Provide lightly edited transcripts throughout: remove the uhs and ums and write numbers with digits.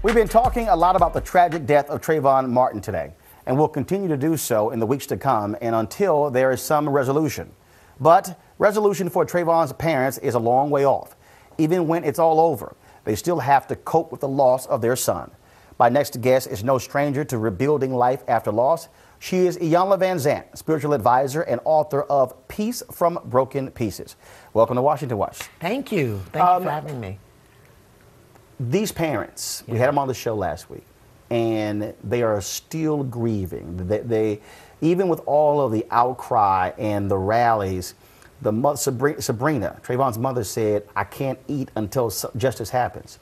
We've been talking a lot about the tragic death of Trayvon Martin today, and we'll continue to do so in the weeks to come and until there is some resolution. But resolution for Trayvon's parents is a long way off. Even when it's all over, they still have to cope with the loss of their son. My next guest is no stranger to rebuilding life after loss. She is Iyanla Vanzant, spiritual advisor and author of Peace from Broken Pieces. Welcome to Washington Watch. Thank you. Thank you for having me. These parents, we had them on the show last week, and they are still grieving. They even with all of the outcry and the rallies, Sabrina, Trayvon's mother, said, "I can't eat until justice happens."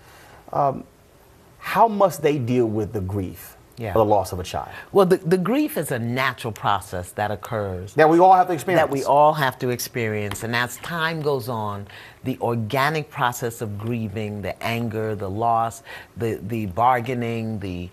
How must they deal with the grief of the loss of a child? Well, the grief is a natural process that occurs. That we all have to experience. That we all have to experience. And as time goes on, the organic process of grieving, the anger, the loss, the bargaining, the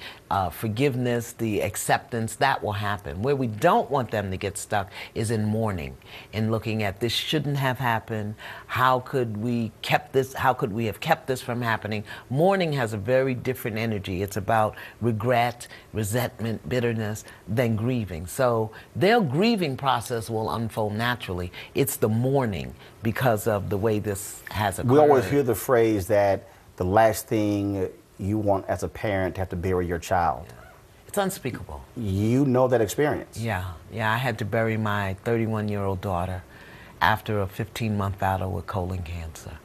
forgiveness, the acceptance, that will happen. Where we don't want them to get stuck is in mourning, in looking at this shouldn't have happened. How could we have kept this from happening? Mourning has a very different energy. It's about regret, resentment, bitterness than grieving. So their grieving process will unfold naturally. It's the mourning because of the way this has occurred. We always hear the phrase that the last thing you want as a parent to have to bury your child. Yeah. It's unspeakable. You know that experience. Yeah, I had to bury my 31-year-old daughter after a 15-month battle with colon cancer.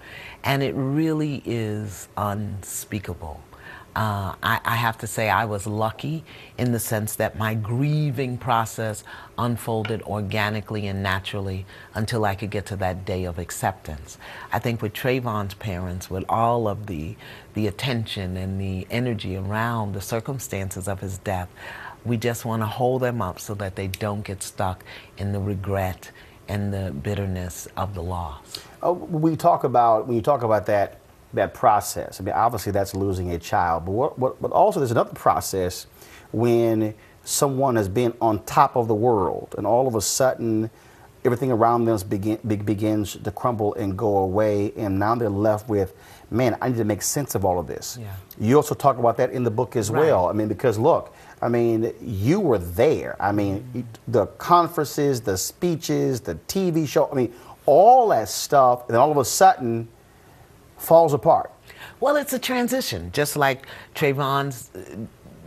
And it really is unspeakable. I have to say I was lucky in the sense that my grieving process unfolded organically and naturally until I could get to that day of acceptance. I think with Trayvon's parents, with all of the attention and the energy around the circumstances of his death, we just want to hold them up so that they don't get stuck in the regret and the bitterness of the loss. When you talk about that process, I mean, obviously that's losing a child, but also there's another process when someone has been on top of the world and all of a sudden everything around them begins to crumble and go away, and now they're left with, man, I need to make sense of all of this. Yeah. You also talk about that in the book as well. I mean, because look, I mean, you were there. I mean, the conferences, the speeches, the TV show, I mean, all that stuff, and all of a sudden falls apart. Well, it's a transition, just like Trayvon's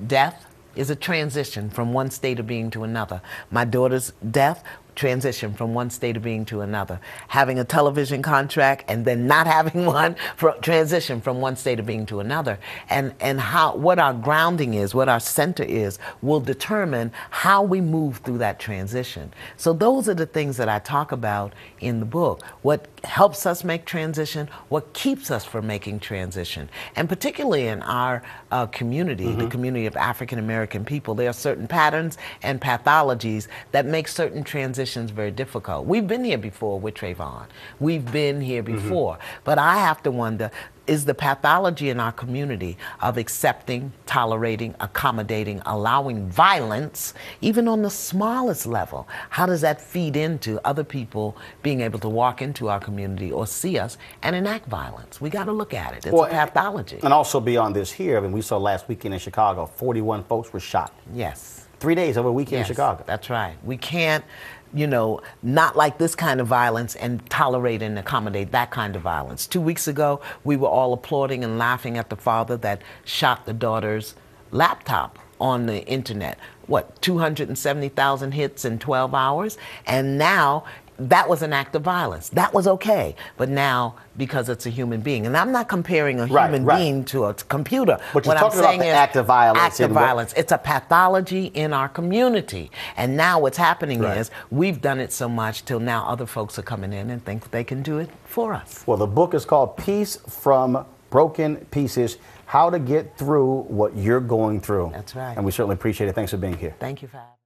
death is a transition from one state of being to another. My daughter's death, transition from one state of being to another. Having a television contract and then not having one, transition from one state of being to another. And what our grounding is, what our center is, will determine how we move through that transition. So those are the things that I talk about in the book. What helps us make transition, what keeps us from making transition. And particularly in our community, the community of African American people, there are certain patterns and pathologies that make certain transitions very difficult. We've been here before with Trayvon. We've been here before. But I have to wonder, is the pathology in our community of accepting, tolerating, accommodating, allowing violence, even on the smallest level, how does that feed into other people being able to walk into our community or see us and enact violence? We got to look at it. It's a pathology. And also beyond this here, I mean, we saw last weekend in Chicago, 41 folks were shot. Yes. 3 days over a weekend in Chicago. That's right. We can't, not like this kind of violence and tolerate and accommodate that kind of violence. 2 weeks ago, we were all applauding and laughing at the father that shot the daughter's laptop on the internet. 270,000 hits in 12 hours? And now that was an act of violence. That was okay. But now, because it's a human being, and I'm not comparing a human being to a computer. But you're talking about the act of violence. Act of violence. It's a pathology in our community. And now what's happening is we've done it so much till now other folks are coming in and think they can do it for us. Well, the book is called Peace from Broken Pieces, How to Get Through What You're Going Through. That's right. And we certainly appreciate it. Thanks for being here. Thank you for having me.